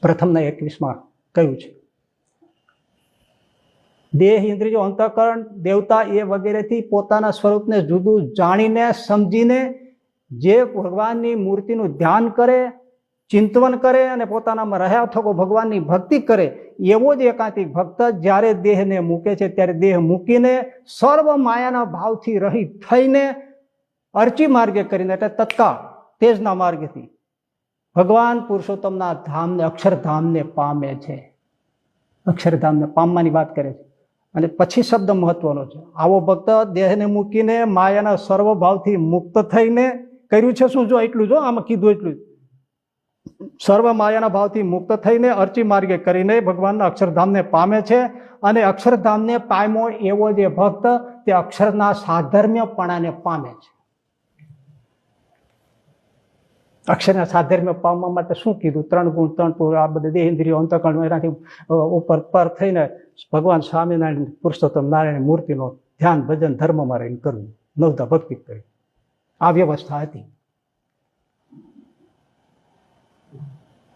પ્રથમના 21માં કહ્યું છે, દેહ, ઇન્દ્રિયો, અંતઃકરણ, દેવતા એ વગેરેથી પોતાના સ્વરૂપને જુદું જાણીને સમજીને જે ભગવાનની મૂર્તિનું ધ્યાન કરે, ચિંતવન કરે અને પોતાનામાં રહ્યા થકો ભગવાનની ભક્તિ કરે, એવો જ એકાંતિક ભક્ત જ્યારે દેહને મૂકે છે ત્યારે દેહ મૂકીને સર્વ માયાના ભાવથી રહિત થઈને અર્ચી માર્ગે કરીને, એટલે તત્કાળ તેજના માર્ગથી ભગવાન પુરુષોત્તમના ધામને, અક્ષરધામને પામે છે. અક્ષરધામને પામવાની વાત કરે છે. અને પછી શબ્દ મહત્વનો છે, આવો ભક્ત દેહને મૂકીને માયાના સર્વ ભાવથી મુક્ત થઈને કર્યું છે શું? જો એટલું, જો આમાં કીધું એટલું, સર્વ માયાના ભાવથી મુક્ત થઈને અર્ચી માર્ગે કરીને ભગવાનના અક્ષરધામને પામે છે. અને અક્ષરધામને પામ્યો એવો જે ભક્ત તે અક્ષરના સાધર્મ્યપણાને પામે છે. અક્ષરના સાધર્મ્ય પામવા માટે શું કીધું? 3 ગુણ, 3 પૂર, આ બધા દેહ, ઇન્દ્રિયો, અંતઃકરણ, એનાથી ઉપર પર થઈને ભગવાન સ્વામિનારાયણ, પુરુષોત્તમ નારાયણ મૂર્તિનો ધ્યાન, ભજન, ધર્મમાં રહીને કરવું, નવધા ભક્તિ કરી, આ વ્યવસ્થા હતી.